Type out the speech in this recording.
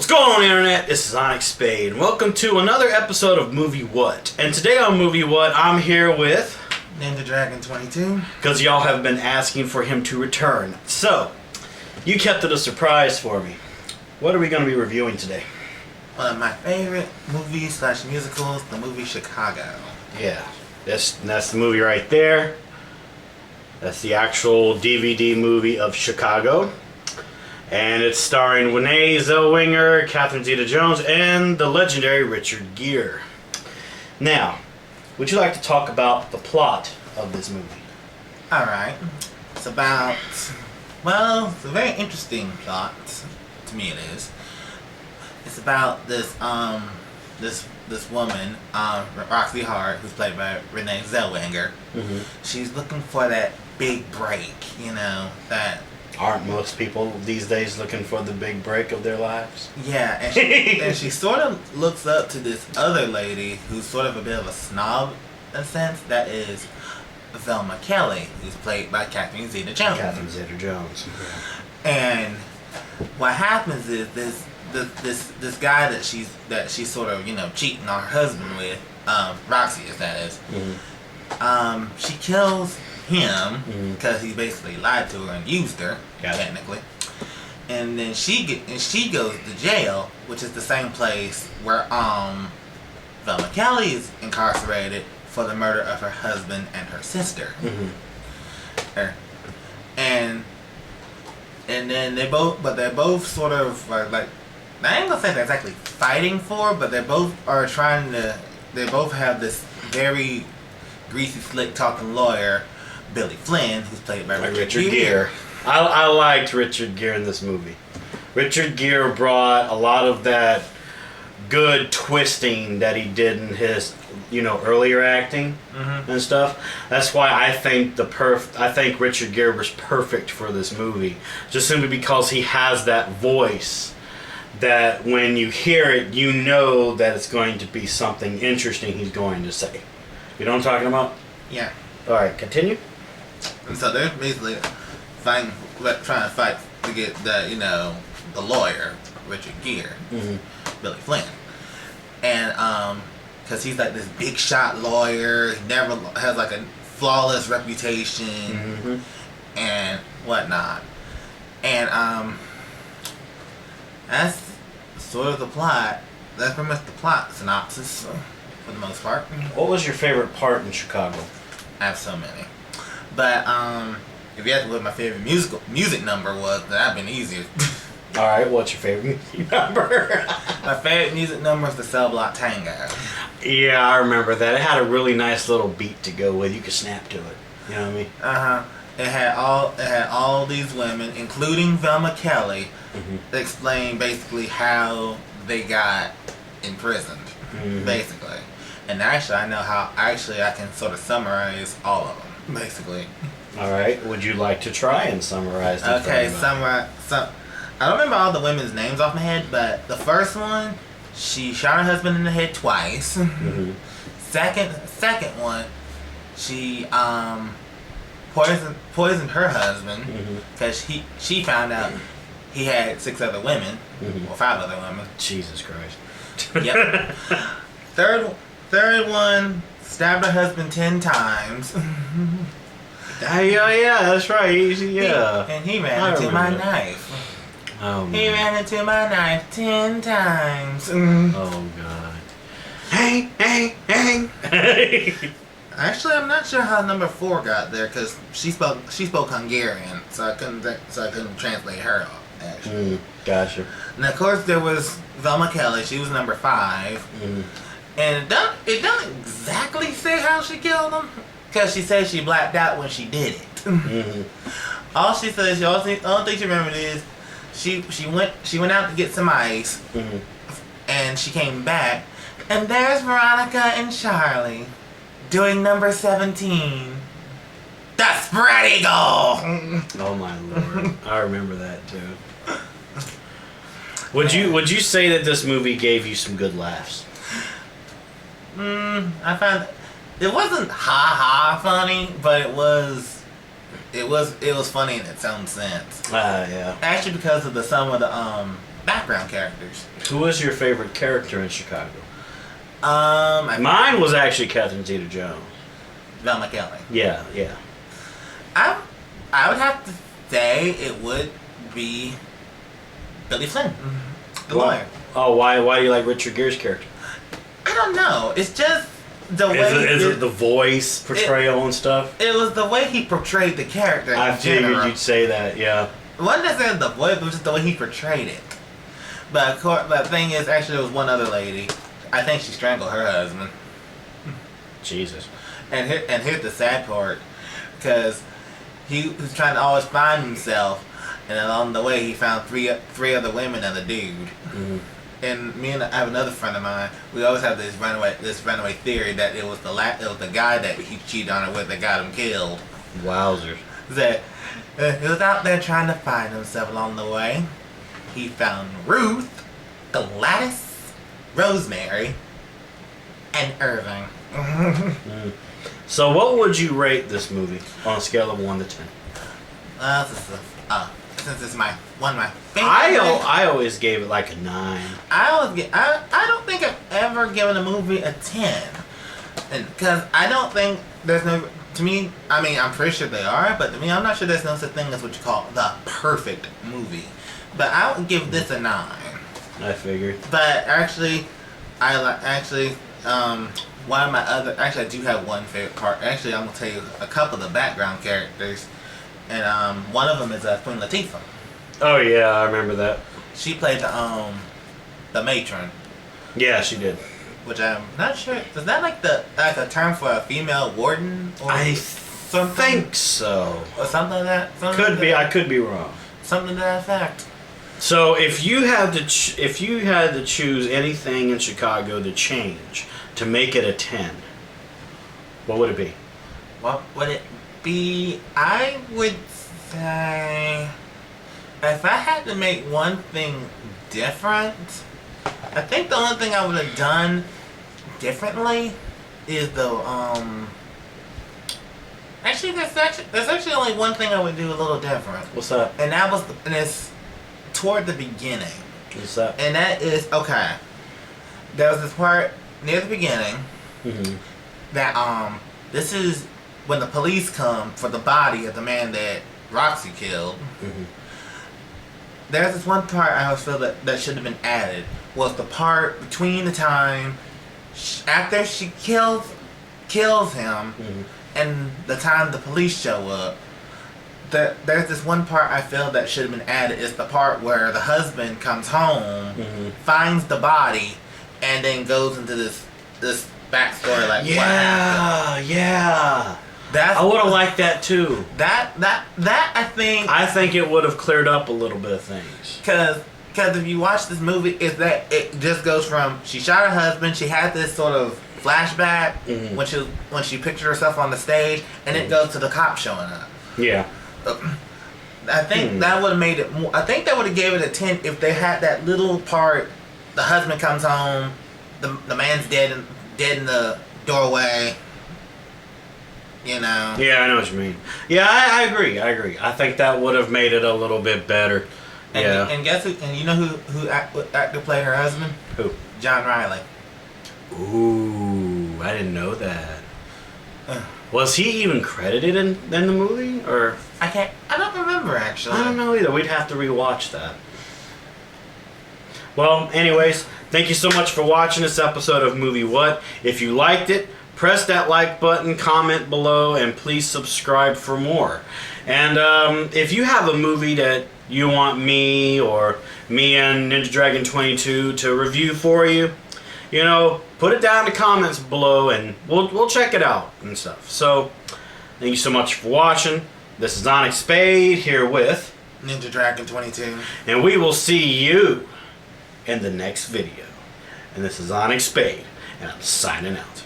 What's going on, Internet? This is Onyx Spade, and welcome to another episode of Movie What. And today on Movie What, I'm here with Ninja Dragon 22. because y'all have been asking for him to return. So, you kept it a surprise for me. What are we going to be reviewing today? One of my favorite movies / musicals, the movie Chicago. Yeah, that's the movie right there. That's the actual DVD movie of Chicago. And it's starring Renee Zellweger, Catherine Zeta-Jones, and the legendary Richard Gere. Now, would you like to talk about the plot of this movie? Alright. It's about, well, it's a very interesting plot. To me it is. It's about this woman, Roxy Hart, who's played by Renee Zellweger. Mm-hmm. She's looking for that big break, that... Aren't most people these days looking for the big break of their lives? Yeah, and she sort of looks up to this other lady who's sort of a bit of a snob, in a sense. That is Velma Kelly, who's played by Catherine Zeta-Jones. Catherine Zeta-Jones. And what happens is this guy that she's sort of cheating on her husband with, Roxy, as that is. Mm-hmm. She kills him because he basically lied to her and used her, technically. And then she goes to jail, which is the same place where Velma Kelly is incarcerated for the murder of her husband and her sister. Mm-hmm. And then they're both sort of like I ain't gonna say they're exactly fighting for, but they both have this very greasy, slick talking lawyer, Billy Flynn, who's played by Richard Gere. I liked Richard Gere in this movie. Richard Gere brought a lot of that good twisting that he did in his, earlier acting and stuff. That's why I think Richard Gere was perfect for this movie, just simply because he has that voice that when you hear it, you know that it's going to be something interesting he's going to say. You know what I'm talking about? Yeah. All right, continue. And so they're basically trying to fight to get the lawyer, Richard Gere, Billy Flynn, and because he's like this big shot lawyer, he never has like a flawless reputation and whatnot, and that's sort of the plot. That's pretty much the plot synopsis for the most part. What was your favorite part in Chicago? I have so many. But if you ask me what my favorite music number was, that'd been easier. All right, what's your favorite music number? My favorite music number is the Cell Block Tango. Yeah, I remember that. It had a really nice little beat to go with. You could snap to it. You know what I mean? It had all these women, including Velma Kelly, explain basically how they got imprisoned, basically. And actually, I know how. Actually, I can sort of summarize all of them, basically. All right. Would you like to try and summarize them? Okay, summarize. I don't remember all the women's names off my head, but the first one, she shot her husband in the head twice. Second one, she poisoned her husband because she found out he had 6 other women or 5 other women. Jesus Christ. Yep. Third one, stabbed her husband 10 times. Yeah, that's right. And he ran into my knife. Oh, man. He ran into my knife 10 times. Oh, God. Hey. Actually, I'm not sure how number 4 got there because she spoke Hungarian, so I couldn't translate her. Actually, gotcha. And of course, there was Velma Kelly. She was number 5. And it doesn't exactly say how she killed him, because she says she blacked out when she did it. All she says, the only thing she remembered is she went out to get some ice, and she came back, and there's Veronica and Charlie doing number 17, the spread eagle. Oh my Lord, I remember that too. Would you say that this movie gave you some good laughs? I found it wasn't ha funny, but it was funny in its own sense. Yeah. Actually, because of some of the background characters. Who was your favorite character in Chicago? Mine Mine was actually Catherine Zeta-Jones. Velma Kelly. Yeah, yeah. I would have to say it would be Billy Flynn, the lawyer. Oh, why do you like Richard Gere's character? I don't know. It's just the way. Is it the voice portrayal and stuff? It was the way he portrayed the character. I in figured general. you'd say that, yeah. It wasn't necessarily the voice, but it was just the way he portrayed it. But the thing is, actually, there was one other lady. I think she strangled her husband. Jesus. And here's the sad part, because he was trying to always find himself, and along the way he found three other women and a dude. Mm-hmm. And me and I have another friend of mine. We always have this runaway theory that it was the guy that he cheated on her with that got him killed. Wowzers. That he was out there trying to find himself along the way. He found Ruth, Gladys, Rosemary, and Irving. So what would you rate this movie on a scale of 1 to 10? Since it's one of my favorite. I always gave it like a 9. I don't think I've ever given a movie a 10, and because I don't think there's no. To me, I mean, I'm pretty sure they are, but to me, I'm not sure there's no such thing as what you call the perfect movie. But I would give this a 9. I figured. But actually, one of my other. Actually, I do have one favorite part. Actually, I'm gonna tell you a couple of the background characters, and one of them is Queen Latifah. Oh yeah, I remember that. She played the matron, Yeah, she did. which I'm not sure. Is that like a term for a female warden or I something? think so. Or something like that. Could be. I could be wrong. Something to that effect. So if you had to choose anything in Chicago to change to make it a 10, what would it be? What would it be? I would say, if I had to make one thing different, I think the only thing I would have done differently is actually there's actually only one thing I would do a little different, What's that? and it's toward the beginning, What's that? and that is okay. There was this part near the beginning Mm-hmm. that this is when the police come for the body of the man that Roxy killed. Mm-hmm. There's this one part I always feel that should have been added, was the part between the time after she kills him Mm-hmm. and the time the police show up. There's this one part I feel that should have been added. It's the part where the husband comes home, Mm-hmm. finds the body, and then goes into this backstory like what happened. Yeah. That's I would have liked that too. that I think it would have cleared up a little bit of things. because if you watch this movie, is that it just goes from she shot her husband, she had this sort of flashback Mhm. when she pictured herself on the stage, and it goes to the cop showing up. Yeah. I think that would have made it more. I think that would have gave it a 10 if they had that little part. The husband comes home, the man's dead in the doorway. You know. Yeah, I know what you mean. Yeah, I agree. I think that would have made it a little bit better. And, Yeah. and guess who? And you know who actor played her husband? Who? John Riley. Ooh, I didn't know that. Was he even credited in the movie, or I don't remember actually. I don't know either. We'd have to rewatch that. Well, anyways, thank you so much for watching this episode of Movie What. If you liked it, press that like button, comment below, and please subscribe for more. And if you have a movie that you want me or me and Ninja Dragon 22 to review for you, you know, put it down in the comments below and we'll check it out and stuff. So, thank you so much for watching. This is Onyx Spade here with Ninja Dragon 22. and we will see you in the next video. And this is Onyx Spade, and I'm signing out.